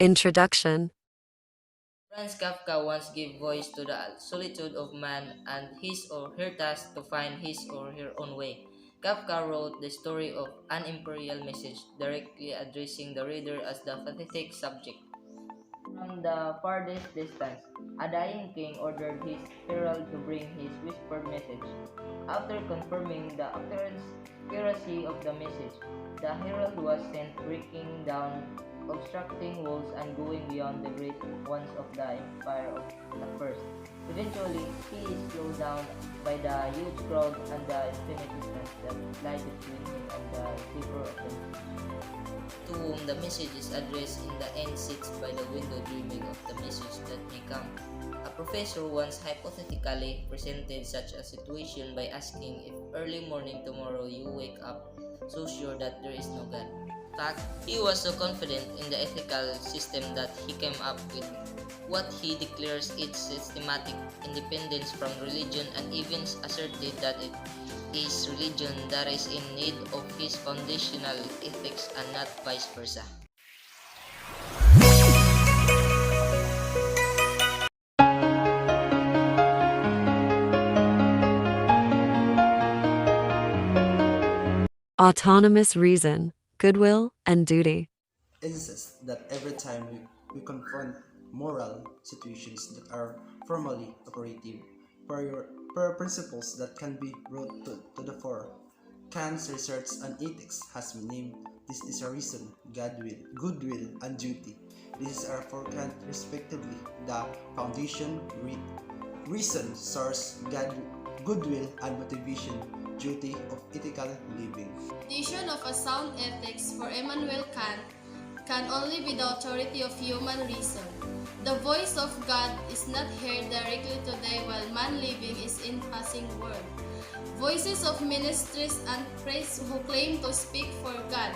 Introduction. Franz Kafka once gave voice to the solitude of man and his or her task to find his or her own way. Kafka wrote the story of an imperial message, directly addressing the reader as the pathetic subject. From the farthest distance, a dying king ordered his herald to bring his whispered message. After confirming the accuracy of the message, the herald was sent breaking down obstructing walls and going beyond the great ones of the empire of the first. Eventually, he is slowed down by the huge crowd and the infinite distance that lie between him and the receiver of the message, to whom the message is addressed in the end sits by the window dreaming of the message that may come. A professor once hypothetically presented such a situation by asking if early morning tomorrow you wake up so sure that there is no God. In fact, he was so confident in the ethical system that he came up with what he declares its systematic independence from religion and even asserted that it is religion that is in need of his foundational ethics and not vice versa. Autonomous reason, goodwill, and duty. Insists that every time we confront moral situations that are formally operative, prior, per principles that can be brought to the fore. Kant's research on ethics has been named this is a reason, goodwill, and duty. These are for Kant respectively the foundation, reason, source, goodwill, and motivation, duty of ethical living. Foundation of a sound ethics for Immanuel Kant can only be the authority of human reason. The voice of God is not heard directly today while man living is in passing world. Voices of ministers and priests who claim to speak for God,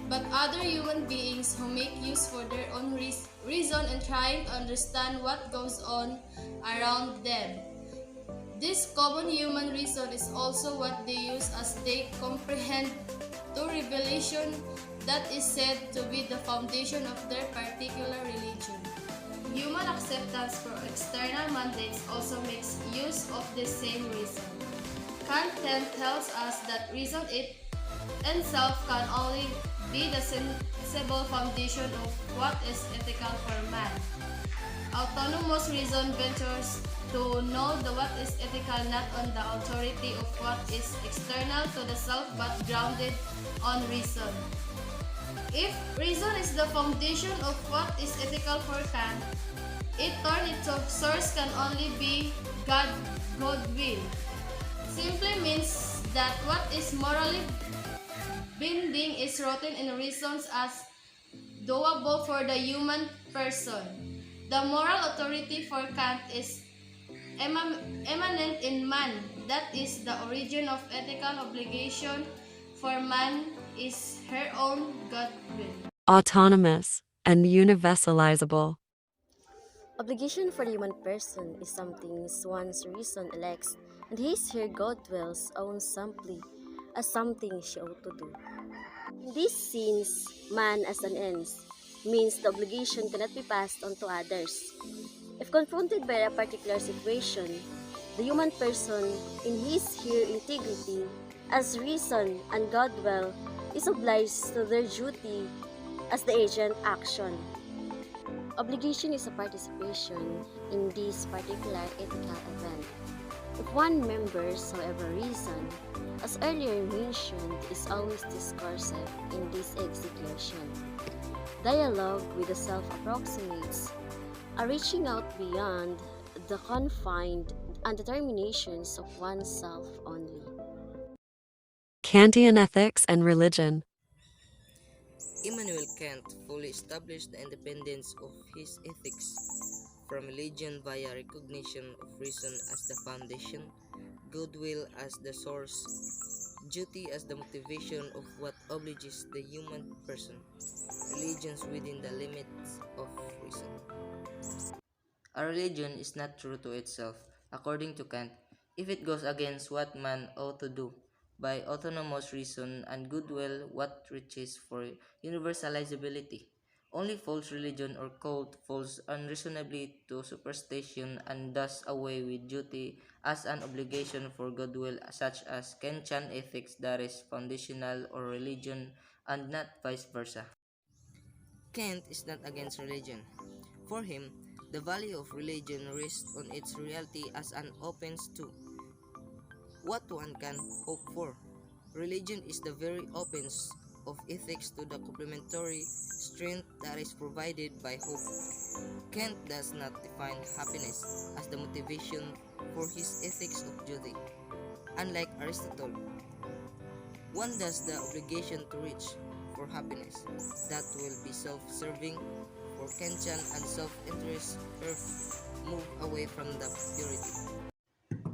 but other human beings who make use for their own reason in trying to understand what goes on around them. This common human reason is also what they use as they comprehend to revelation that is said to be the foundation of their particular religion. Human acceptance for external mandates also makes use of the same reason. Kant then tells us that reason itself can only be the sensible foundation of what is ethical for man. Autonomous reason ventures to know what is ethical not on the authority of what is external to the self but grounded on reason. If reason is the foundation of what is ethical for Kant, it turn its source can only be Godwill. Simply means that what is morally binding is written in reasons as doable for the human person. The moral authority for Kant is immanent in man, that is, the origin of ethical obligation for man is her own goodwill. Autonomous and universalizable. Obligation for the human person is something one's reason elects, and his her God dwells on simply as something she ought to do. In this sense, man as an end means the obligation cannot be passed on to others. If confronted by a particular situation, the human person, in his her integrity, as reason and God will, is obliged to their duty as the agent action. Obligation is a participation in this particular ethical event. If one member's, however, reason, as earlier mentioned, is always discursive in this execution. Dialogue with the self approximates a reaching out beyond the confined and determinations of oneself only. Kantian ethics and religion. Immanuel Kant fully established the independence of his ethics from religion via recognition of reason as the foundation, goodwill as the source, duty as the motivation of what obliges the human person, religions within the limits of reason. A religion is not true to itself, according to Kant, if it goes against what man ought to do. By autonomous reason and goodwill, what reaches for universalizability. Only false religion or cult falls unreasonably to superstition and does away with duty as an obligation for goodwill, such as Kantian ethics that is foundational or religion and not vice versa. Kant is not against religion. For him, the value of religion rests on its reality as an opens to what one can hope for. Religion is the very opens of ethics to the complementary strength that is provided by hope. Kant does not define happiness as the motivation for his ethics of duty. Unlike Aristotle, one does the obligation to reach for happiness that will be self-serving. For Kantian and self-interest move away from the purity.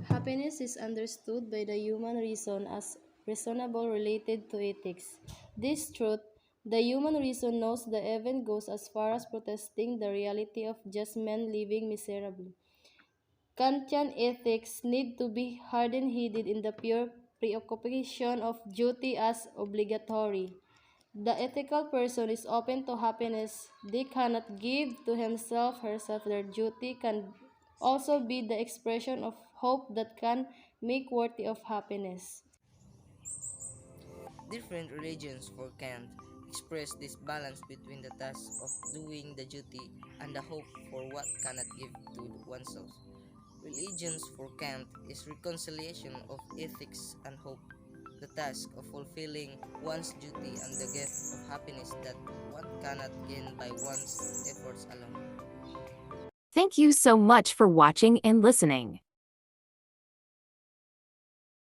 Happiness is understood by the human reason as reasonable related to ethics. This truth, the human reason knows the even goes as far as protesting the reality of just men living miserably. Kantian ethics need to be hardened in the pure preoccupation of duty as obligatory. The ethical person is open to happiness. They cannot give to himself, herself. Their duty can also be the expression of hope that can make worthy of happiness. Different religions for Kant express this balance between the task of doing the duty and the hope for what cannot give to oneself. Religions for Kant is reconciliation of ethics and hope, the task of fulfilling one's duty and the gift of happiness that one cannot gain by one's efforts alone. Thank you so much for watching and listening.